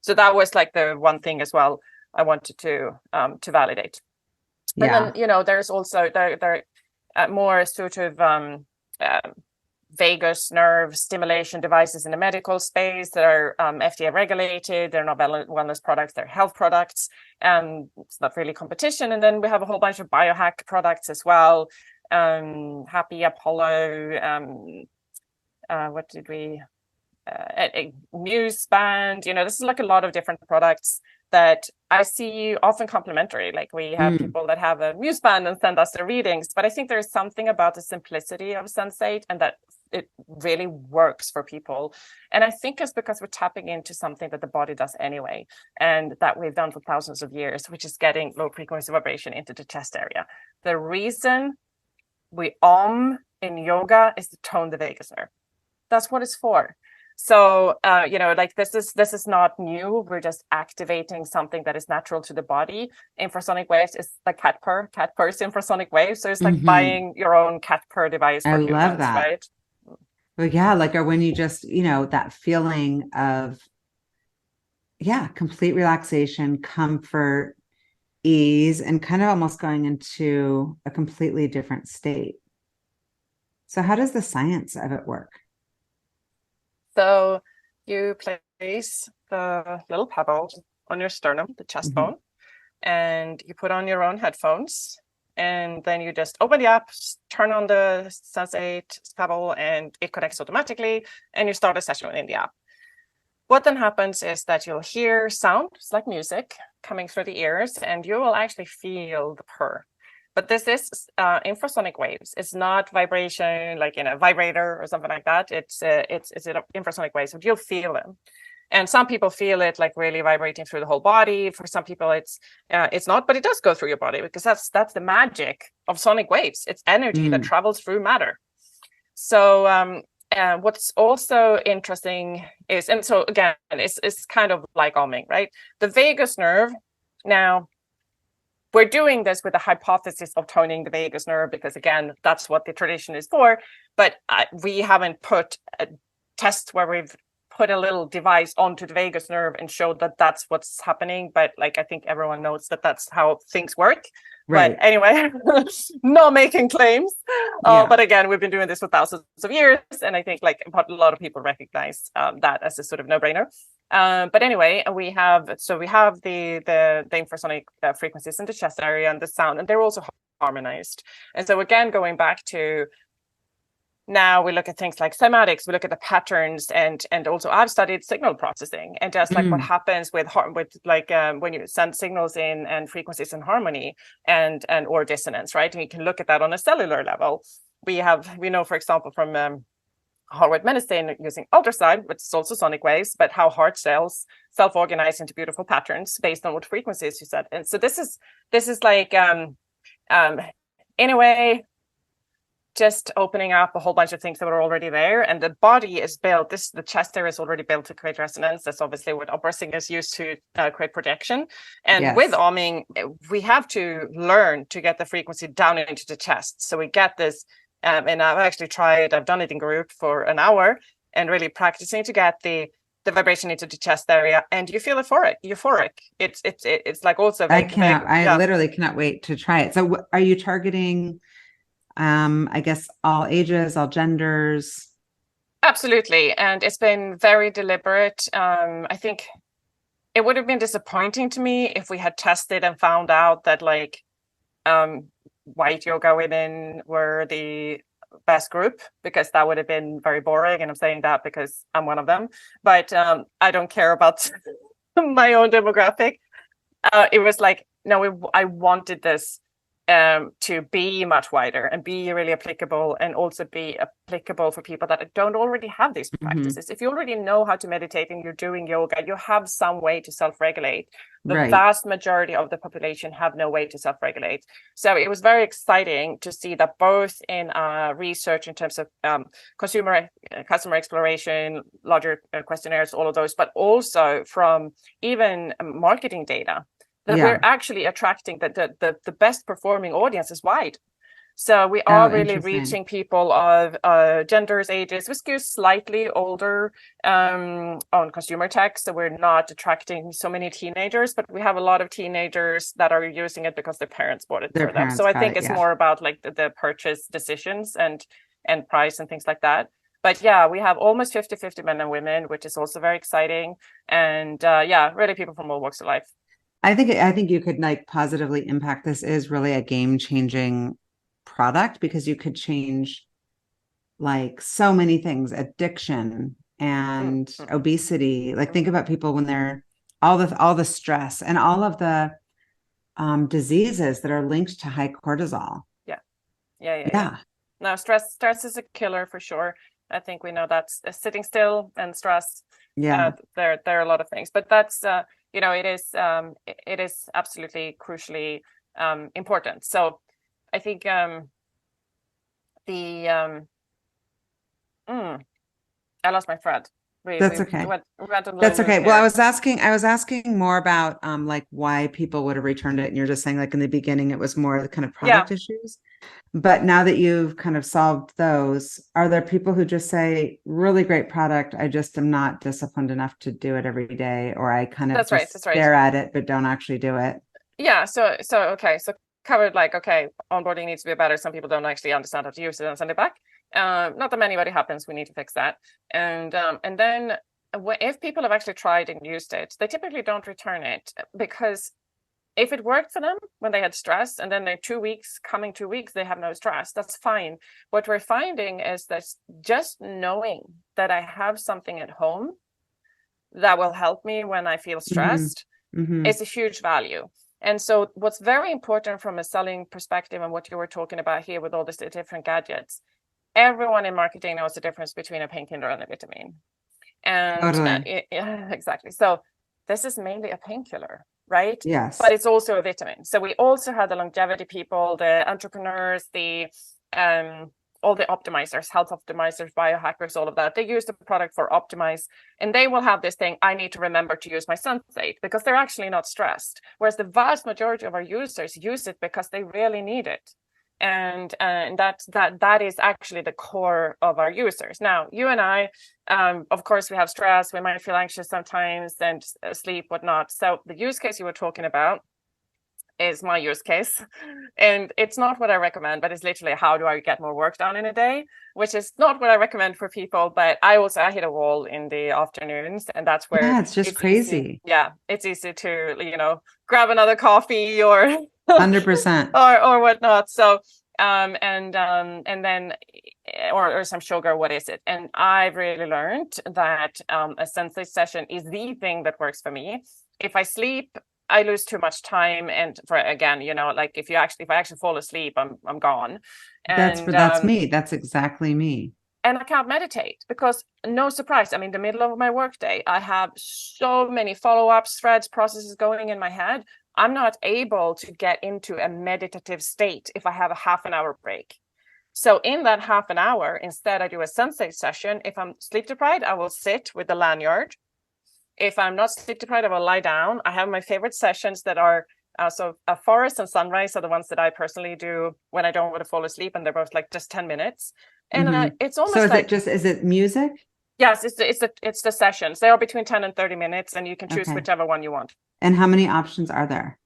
So that was like the one thing as well I wanted to validate. And then, there's also there more sort of vagus nerve stimulation devices in the medical space that are FDA regulated. They're not wellness products, they're health products. It's not really competition. And then we have a whole bunch of biohack products as well. Happy Apollo, what did we, a Muse band, this is like a lot of different products that I see often complementary. Like we have people that have a Muse band and send us their readings, but I think there's something about the simplicity of Sensate and that it really works for people. And I think it's because we're tapping into something that the body does anyway, and that we've done for thousands of years, which is getting low frequency vibration into the chest area. The reason we in yoga is to tone the vagus nerve. That's what it's for. So, like this is not new. We're just activating something that is natural to the body. Infrasonic waves is like cat purrs infrasonic waves. So it's like buying your own cat purr device for humans, love that. Right? Well, yeah, like, or when you just, that feeling of, complete relaxation, comfort, ease, and kind of almost going into a completely different state. So how does the science of it work? So you place the little pebble on your sternum, the chest bone, and you put on your own headphones. And then you just open the app, turn on the Sensate pebble, and it connects automatically, and you start a session in the app. What then happens is that you'll hear sound, it's like music, coming through the ears, and you will actually feel the purr. But this is infrasonic waves. It's not vibration like in a vibrator or something like that. It's infrasonic waves, but you'll feel them. And some people feel it like really vibrating through the whole body. For some people, it's not, but it does go through your body, because that's the magic of sonic waves. It's energy that travels through matter. So what's also interesting is, and so again, it's kind of like alming, right? The vagus nerve. Now, we're doing this with the hypothesis of toning the vagus nerve because, again, that's what the tradition is for. But we haven't put a test where we've put a little device onto the vagus nerve and showed that that's what's happening. But like, I think everyone knows that that's how things work. Right. But anyway, not making claims. Yeah. But again, we've been doing this for thousands of years. And I think like a lot of people recognize that as a sort of no-brainer. But anyway, we have the infrasonic frequencies in the chest area and the sound, and they're also harmonized. And so again, going back to now, we look at things like cymatics, we look at the patterns, and also I've studied signal processing, and just like what happens with like when you send signals in and frequencies in harmony and or dissonance, right? And you can look at that on a cellular level. We know, for example, from Harvard medicine using ultrasound, which is also sonic waves, but how heart cells self-organize into beautiful patterns based on what frequencies you set. And so this is like in a way just opening up a whole bunch of things that were already there. And the body is built, the chest area is already built to create resonance. That's obviously what opera singers use to create projection. And with arming, we have to learn to get the frequency down into the chest. So we get this, and I've done it in group for an hour and really practicing to get the vibration into the chest area, and you feel euphoric. It's like also I literally cannot wait to try it. So are you targeting I guess all ages, all genders? Absolutely. And it's been very deliberate. I think it would have been disappointing to me if we had tested and found out that like white yoga women were the best group, because that would have been very boring. And I'm saying that because I'm one of them. But I don't care about my own demographic. It was like, no, I wanted this to be much wider and be really applicable, and also be applicable for people that don't already have these practices. If you already know how to meditate and you're doing yoga, you have some way to self-regulate. The vast majority of the population have no way to self-regulate. So it was very exciting to see that both in research in terms of customer exploration, larger questionnaires, all of those, but also from even marketing data, that we're actually attracting the best performing audience is wide. So we are really reaching people of genders, ages. We skew slightly older on consumer tech, so we're not attracting so many teenagers, but we have a lot of teenagers that are using it because their parents bought it for them. So I think it's more about like the purchase decisions and price and things like that. But yeah, we have almost 50-50 men and women, which is also very exciting. And really people from all walks of life. I think you could like positively impact. This is really a game-changing product because you could change like so many things, addiction and obesity. Like think about people when they're all the stress and all of the diseases that are linked to high cortisol. Yeah. No, stress is a killer for sure. I think we know that's sitting still and stress. There are a lot of things, but that's it is absolutely crucially important. So I think I lost my thread. That's okay. That's okay. Well, I was asking more about like why people would have returned it, and you're just saying like in the beginning it was more the kind of product issues. But now that you've kind of solved those, are there people who just say, really great product, I just am not disciplined enough to do it every day, or I kind of stare at it but don't actually do it? Yeah. So covered like, okay, onboarding needs to be better. Some people don't actually understand how to use it and send it back. Not that many, but it happens. We need to fix that. And then if people have actually tried and used it, they typically don't return it, because if it worked for them when they had stress, and then they're 2 weeks, they have no stress, that's fine. What we're finding is that just knowing that I have something at home that will help me when I feel stressed is a huge value. And so what's very important from a selling perspective, and what you were talking about here with all these different gadgets, everyone in marketing knows the difference between a painkiller and a vitamin. And exactly. So this is mainly a painkiller, right? Yes. But it's also a vitamin. So we also had the longevity people, the entrepreneurs, the all the optimizers, health optimizers, biohackers, all of that, they use the product for optimize, and they will have this thing, I need to remember to use my Sensate, because they're actually not stressed. Whereas the vast majority of our users use it because they really need it. And that is actually the core of our users. Now, you and I, of course, we have stress, we might feel anxious sometimes, and sleep, whatnot. So the use case you were talking about is my use case, and it's not what I recommend, but it's literally how do I get more work done in a day, which is not what I recommend for people. But I hit a wall in the afternoons, and that's where Yeah, it's just crazy. easy. Yeah, it's easy to grab another coffee or 100%. or whatnot. So and then or some sugar, what is it? And I've really learned that a Sensei session is the thing that works for me. If I sleep, I lose too much time, and for again, like if I actually fall asleep, I'm gone. And That's me. That's exactly me. And I can't meditate because, no surprise, I'm in the middle of my workday. I have so many follow-ups, threads, processes going in my head. I'm not able to get into a meditative state if I have a half an hour break. So in that half an hour, instead I do a Sensate session. If I'm sleep deprived, I will sit with the lanyard. If I'm not sleep deprived, I will lie down. I have my favorite sessions that are a forest and sunrise are the ones that I personally do when I don't want to fall asleep, and they're both like just 10 minutes. And it's almost so like, is it music? Yes, it's the sessions. They are between 10 and 30 minutes, and you can choose whichever one you want. And how many options are there?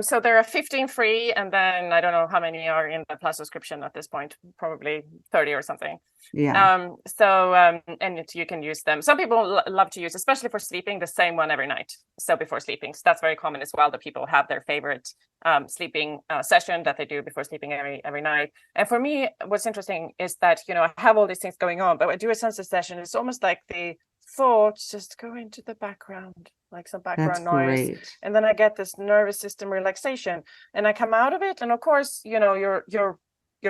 So there are 15 free, and then I don't know how many are in the Plus subscription at this point, probably 30 or something. Yeah. And you can use them. Some people love to use, especially for sleeping, the same one every night. So before sleeping, so that's very common as well, that people have their favorite sleeping session that they do before sleeping every night. And for me, what's interesting is that, I have all these things going on, but when I do a Sensate session, it's almost like the thoughts just go into the background, like some background noise. Great. And then I get this nervous system relaxation, and I come out of it. And of course, you're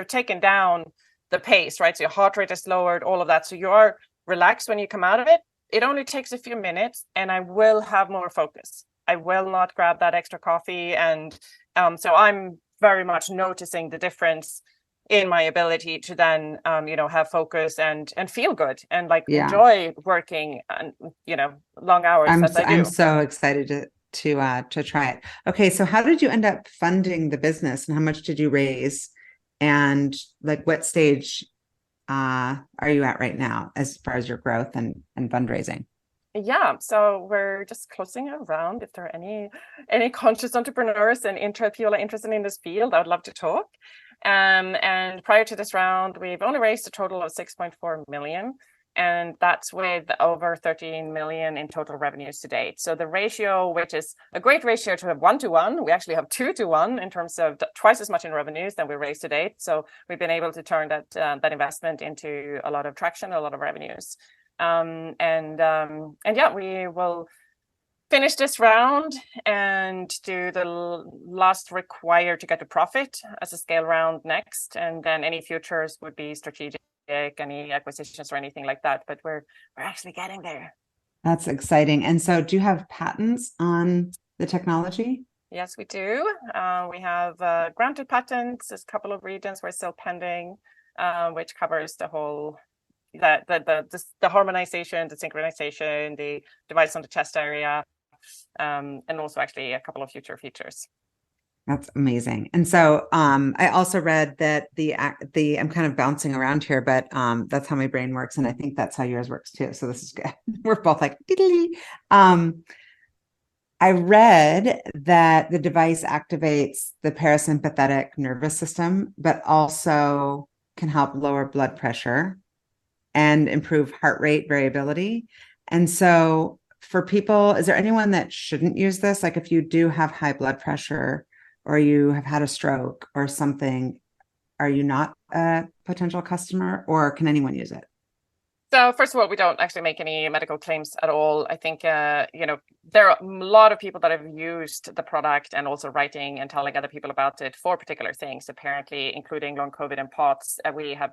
taken down the pace, right? So your heart rate is lowered, all of that. So you are relaxed when you come out of it. It only takes a few minutes, and I will have more focus. I will not grab that extra coffee. And so I'm very much noticing the difference in my ability to then have focus and feel good and enjoy working and long hours as I do. I'm so excited to try it. Okay, so how did you end up funding the business, and how much did you raise, and what stage are you at right now as far as your growth and fundraising? Yeah, so we're just closing a round. If there are any conscious entrepreneurs and people are interested in this field, I would love to talk. And prior to this round, we've only raised a total of 6.4 million, and that's with over 13 million in total revenues to date. So the ratio, which is a great ratio to have 1-to-1, we actually have 2-to-1 in terms of twice as much in revenues than we raised to date. So we've been able to turn that investment into a lot of traction, a lot of revenues. We will finish this round and do the last required to get to profit as a scale round next, and then any futures would be strategic, any acquisitions or anything like that. But we're actually getting there. That's exciting. And so, do you have patents on the technology? Yes, we do. We have granted patents. There's a couple of regions we're still pending, which covers the whole. The harmonization, the synchronization, the device on the chest area, and also actually a couple of future features. That's amazing. And so I also read that I'm kind of bouncing around here, but that's how my brain works, and I think that's how yours works too. So this is good. We're both like I read that the device activates the parasympathetic nervous system, but also can help lower blood pressure and improve heart rate variability. And so for people, is there anyone that shouldn't use this? Like if you do have high blood pressure or you have had a stroke or something, are you not a potential customer, or can anyone use it? So first of all, we don't actually make any medical claims at all. I think, there are a lot of people that have used the product and also writing and telling other people about it for particular things, apparently, including long COVID and POTS. We have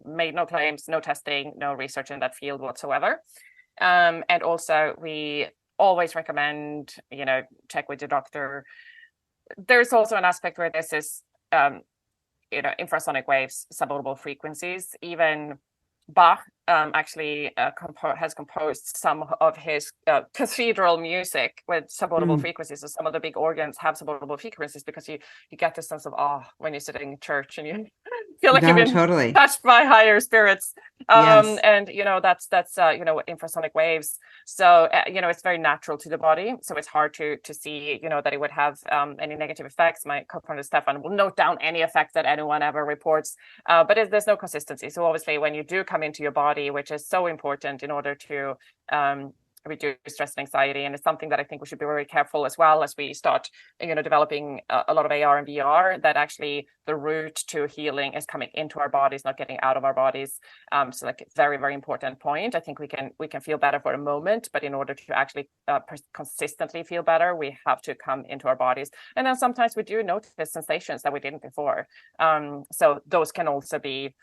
made no claims, no testing, no research in that field whatsoever. And also we always recommend, check with your doctor. There's also an aspect where this is, infrasonic waves, subaudible frequencies. Even Bach actually has composed some of his cathedral music with subaudible frequencies. So some of the big organs have subaudible frequencies because you get this sense of awe when you're sitting in church and you feel like you've been totally touched by higher spirits. Yes. And that's infrasonic waves. So it's very natural to the body. So it's hard to see that it would have any negative effects. My co-founder Stefan will note down any effects that anyone ever reports, but there's no consistency. So obviously, when you do come into your body, which is so important in order to reduce stress and anxiety, and it's something that I think we should be very careful as well as we start developing a lot of AR and VR, that actually the route to healing is coming into our bodies, not getting out of our bodies. So like very, very important point. I think we can feel better for a moment, but in order to actually consistently feel better, we have to come into our bodies. And then sometimes we do notice sensations that we didn't before. So those can also be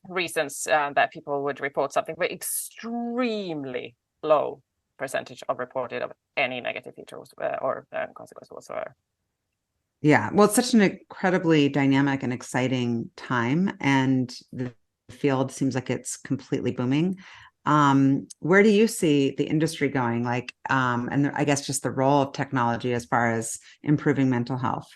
reasons that people would report something, but extremely low percentage of reported of any negative features or consequence whatsoever. Yeah, well, it's such an incredibly dynamic and exciting time, and the field seems like it's completely booming. Where do you see the industry going? And I guess just the role of technology as far as improving mental health.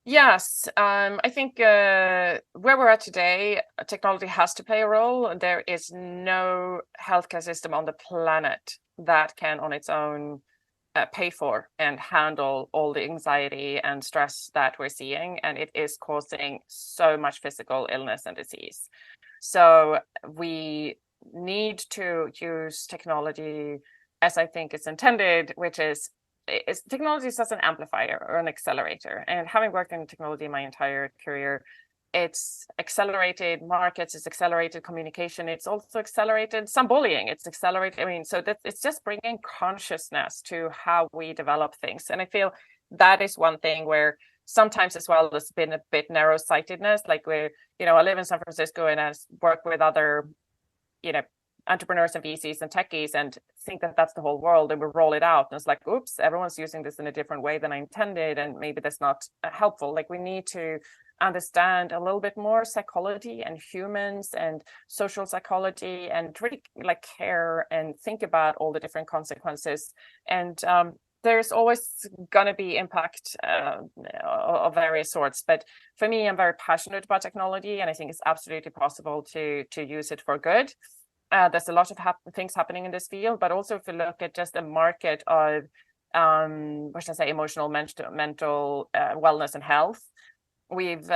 Yes, I think where we're at today, technology has to play a role. There is no healthcare system on the planet that can on its own pay for and handle all the anxiety and stress that we're seeing. And it is causing so much physical illness and disease. So we need to use technology as I think it's intended, which is technology is as an amplifier or an accelerator. And having worked in technology my entire career, it's accelerated markets, it's accelerated communication, it's also accelerated some bullying, it's accelerated, so that it's just bringing consciousness to how we develop things. And I feel that is one thing where sometimes as well there's been a bit narrow-sightedness, like I live in San Francisco and I work with other entrepreneurs and VCs and techies and think that that's the whole world, and we roll it out and it's like, oops, everyone's using this in a different way than I intended, and maybe that's not helpful. Like we need to understand a little bit more psychology and humans and social psychology and really like care and think about all the different consequences. And there's always going to be impact of various sorts. But for me, I'm very passionate about technology, and I think it's absolutely possible to use it for good. There's a lot of things happening in this field, but also if you look at just a market of, emotional, mental wellness and health, we've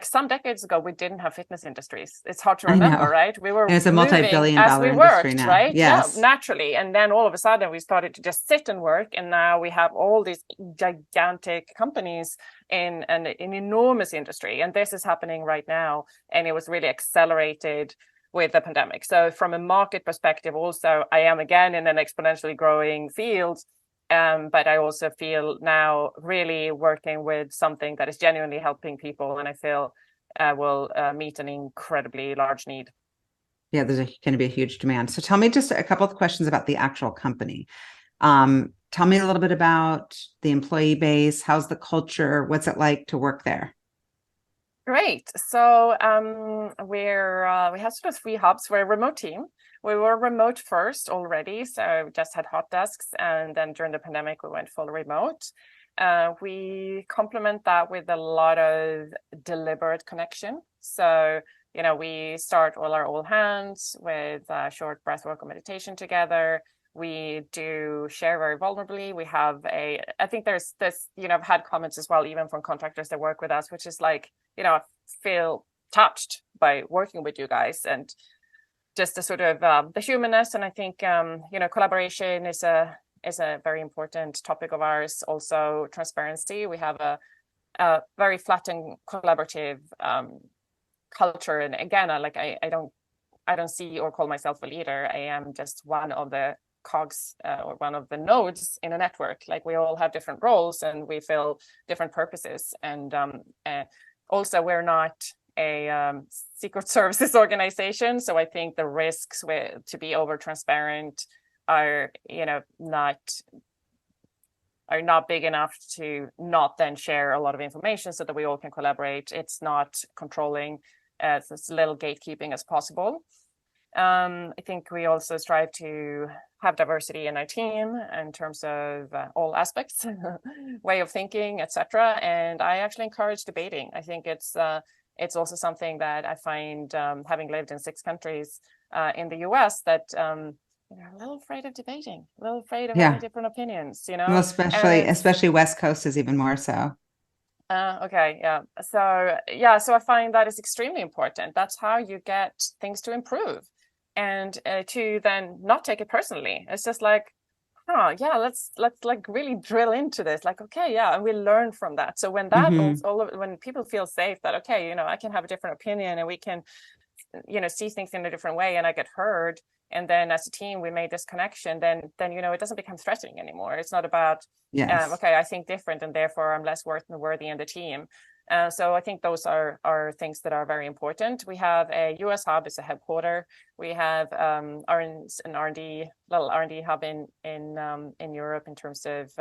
some decades ago we didn't have fitness industries. It's hard to remember, right? We were it's a multi-billion-dollar industry now. Right? Yes. Yeah, naturally. And then all of a sudden we started to just sit and work, and now we have all these gigantic companies in an enormous industry, and this is happening right now, and it was really accelerated with the pandemic. So from a market perspective, also, I am again in an exponentially growing field, but I also feel now really working with something that is genuinely helping people, and I feel will meet an incredibly large need. Yeah, there's going to be a huge demand. So tell me just a couple of questions about the actual company. Tell me a little bit about the employee base. How's the culture? What's it like to work there? Great. So we have sort of 3 hubs. We're a remote team. We were remote first already, so we just had hot desks, and then during the pandemic we went full remote. We complement that with a lot of deliberate connection. So we start all our all hands with short breathwork or meditation together. We do share very vulnerably. We have I think there's this, I've had comments as well, even from contractors that work with us, which is like, I feel touched by working with you guys, and just the sort of the humanness. And I think, collaboration is a very important topic of ours. Also transparency. We have a very flat and collaborative culture. And again, I don't see or call myself a leader. I am just one of the cogs or one of the nodes in a network. Like we all have different roles and we fill different purposes. And also we're not a secret services organization. So I think the risks to be over transparent are, not are not big enough to not then share a lot of information so that we all can collaborate. It's not controlling, it's as little gatekeeping as possible. I think we also strive to have diversity in our team in terms of all aspects, way of thinking, etc. And I actually encourage debating. I think it's also something that I find, having lived in 6 countries in the US, that they're a little afraid of debating, a little afraid of having different opinions, Well, And especially West Coast is even more so. Okay, yeah. So I find that is extremely important. That's how you get things to improve, and to then not take it personally. It's just like, yeah, let's like really drill into this. Like, okay, yeah, and we learn from that. So when that when people feel safe that, okay, I can have a different opinion and we can, see things in a different way, and I get heard, and then as a team we made this connection, then it doesn't become threatening anymore. It's not about okay, I think different and therefore I'm less worthy in the team. So I think those are things that are very important. We have a US hub as a headquarter. We have an R&D little R&D hub in Europe in terms of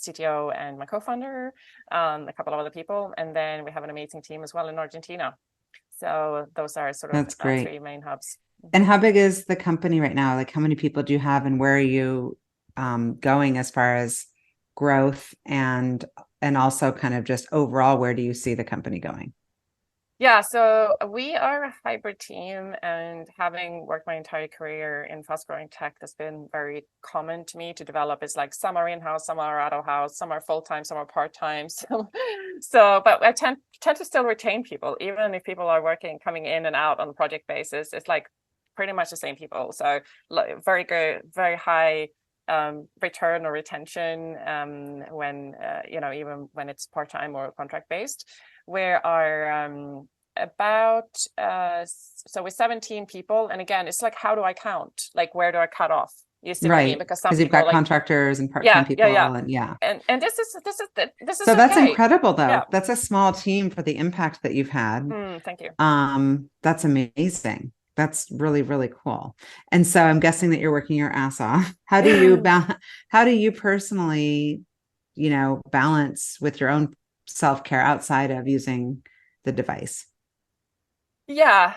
CTO and my co-founder, a couple of other people, and then we have an amazing team as well in Argentina. So those are sort of 3 main hubs. And how big is the company right now? Like, how many people do you have, and where are you going as far as growth, and also kind of just overall, where do you see the company going? Yeah, so we are a hybrid team, and having worked my entire career in fast-growing tech, that's been very common to me to develop. It's like some are in-house, some are out-of-house, some are full-time, some are part-time. But I tend to still retain people, even if people are coming in and out on a project basis. It's like pretty much the same people. So very good, very high return or retention when even when it's part-time or contract-based. Where are about so with 17 people, and again, it's like, how do I count? Like, where do I cut off? You see what I mean? Because some you've got contractors and part-time people, and this is so that's okay. incredible, though. Yeah. That's a small team for the impact that you've had. Thank you. That's amazing. That's really, really cool. And so I'm guessing that you're working your ass off. How do you personally, balance with your own self-care outside of using the device? Yeah,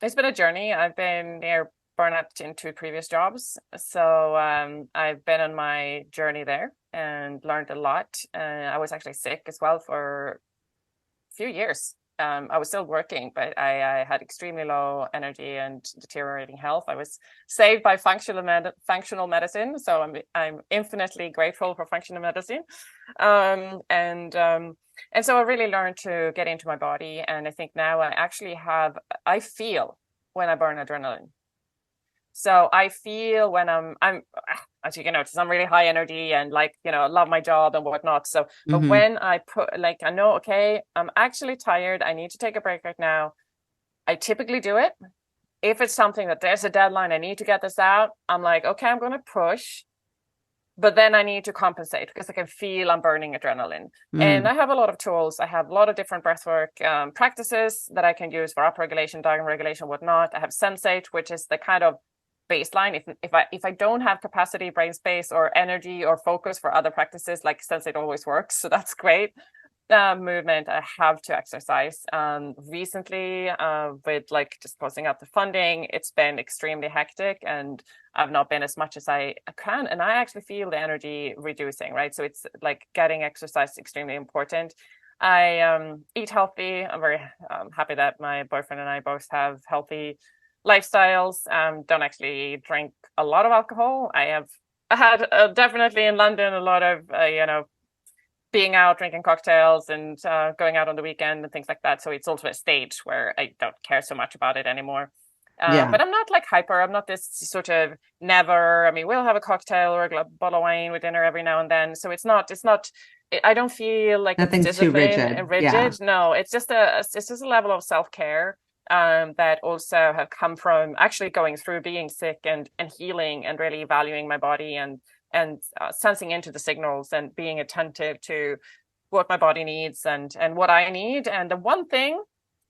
it's been a journey. I've been near burnout in 2 previous jobs, so I've been on my journey there and learned a lot. I was actually sick as well for a few years. I was still working, but I had extremely low energy and deteriorating health. I was saved by functional medicine, so I'm infinitely grateful for functional medicine. And so I really learned to get into my body, and I think now I feel when I burn adrenaline. So I feel when I'm as you can notice, I'm really high energy and love my job and whatnot. So, but when I I know, okay, I'm actually tired, I need to take a break right now, I typically do it. If it's something that there's a deadline, I need to get this out, I'm like, okay, I'm going to push, but then I need to compensate because I can feel I'm burning adrenaline. And I have a lot of tools. I have a lot of different breathwork practices that I can use for upregulation, downregulation, whatnot. I have Sensate, which is the kind of baseline. If I don't have capacity, brain space, or energy or focus for other practices, like Sensate always works, so that's great. Movement, I have to exercise. Recently, with just closing out the funding, it's been extremely hectic, and I've not been as much as I can, and I actually feel the energy reducing, right? So it's like getting exercise extremely important. I eat healthy. I'm very happy that my boyfriend and I both have healthy lifestyles. Don't actually drink a lot of alcohol. I had definitely in London a lot of being out drinking cocktails and going out on the weekend and things like that. So it's also a stage where I don't care so much about it anymore. But I'm not hyper. I'm not this sort of never. I mean, we'll have a cocktail or a bottle of wine with dinner every now and then. So it's not. I don't feel like nothing's it's too rigid. Yeah. No, it's just a level of self-care that also have come from actually going through being sick and healing and really valuing my body and sensing into the signals and being attentive to what my body needs and what I need. And the one thing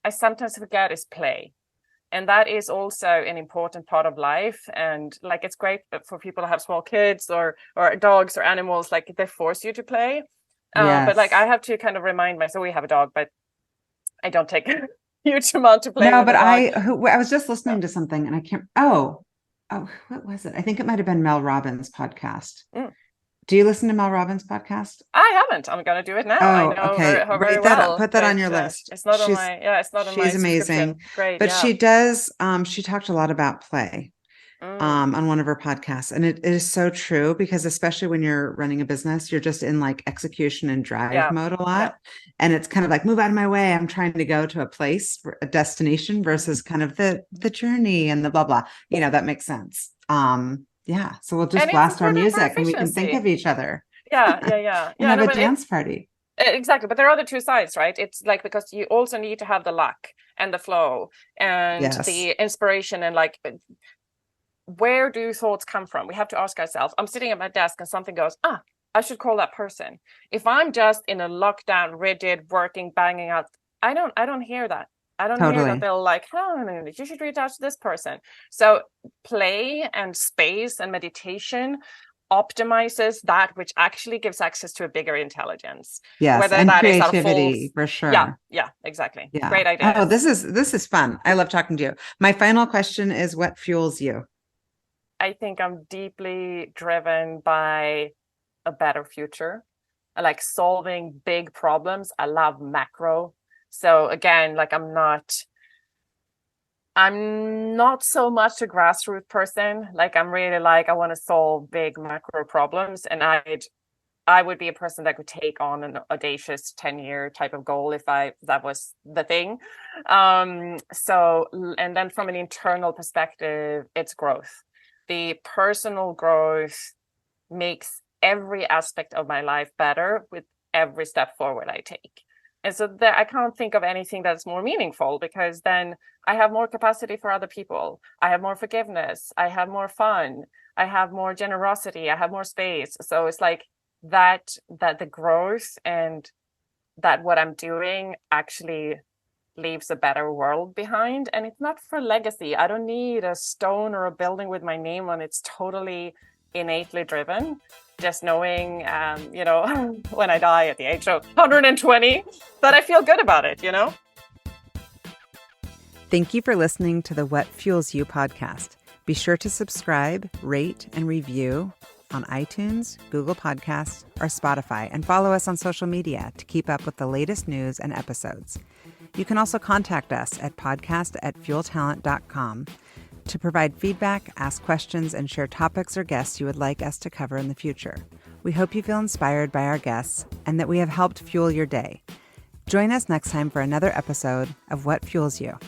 I sometimes forget is play. And that is also an important part of life. And like, it's great for people to have small kids or dogs or animals, like they force you to play. But like, Yes. I have to kind of remind myself, we have a dog, but I don't take a huge amount to play No, with but a dog. I was just Yeah. listening to something and I can't, what was it? I think it might have been Mel Robbins' podcast. Mm. Do you listen to Mel Robbins' podcast? I haven't. I'm gonna do it now. I Oh, know okay. her very Write that up, well, put that on but your list. it's not on my it's not on my She's amazing. subscription. Great, But yeah. she talked a lot about play Mm. on one of her podcasts. And it is so true because especially when you're running a business, you're just in like execution and drive Yeah, mode a yeah. lot. And it's kind of like, move out of my way. I'm trying to go to a place, a destination versus kind of the journey and the blah, blah, that makes sense. Yeah. So we'll just And it's blast our important for music and we can think efficiency. of each other and Yeah, have no, a but dance party. exactly. But there are the two sides, right? It's like, because you also need to have the luck and the flow and Yes. the inspiration, and like, where do thoughts come from? We have to ask ourselves. I'm sitting at my desk and something goes, I should call that person. If I'm just in a lockdown, rigid, working, banging out, I don't hear that. I don't hear that Totally. they'll like, oh, you should reach out to this person. So play and space and meditation optimizes that which actually gives access to a bigger intelligence. Yes. Whether And that is our full, creativity for yeah, sure. exactly. Yeah. Great Oh, ideas. this is fun. I love talking to you. My final question is what fuels you? I think I'm deeply driven by a better future. I like solving big problems. I love macro. So again, like, I'm not so much a grassroots person. Like, I'm really like, I want to solve big macro problems, and I would be a person that could take on an audacious 10-year type of goal if that was the thing. So, and then from an internal perspective, it's growth. The personal growth makes every aspect of my life better with every step forward I take. And so I can't think of anything that's more meaningful, because then I have more capacity for other people. I have more forgiveness. I have more fun. I have more generosity. I have more space. So it's like that the growth and that what I'm doing actually leaves a better world behind. And it's not for legacy. I don't need a stone or a building with my name on it. It's totally innately driven. Just knowing, when I die at the age of 120, that I feel good about it, Thank you for listening to the What Fuels You podcast. Be sure to subscribe, rate, and review on iTunes, Google Podcasts, or Spotify, and follow us on social media to keep up with the latest news and episodes. You can also contact us at podcast@fueltalent.com to provide feedback, ask questions, and share topics or guests you would like us to cover in the future. We hope you feel inspired by our guests and that we have helped fuel your day. Join us next time for another episode of What Fuels You.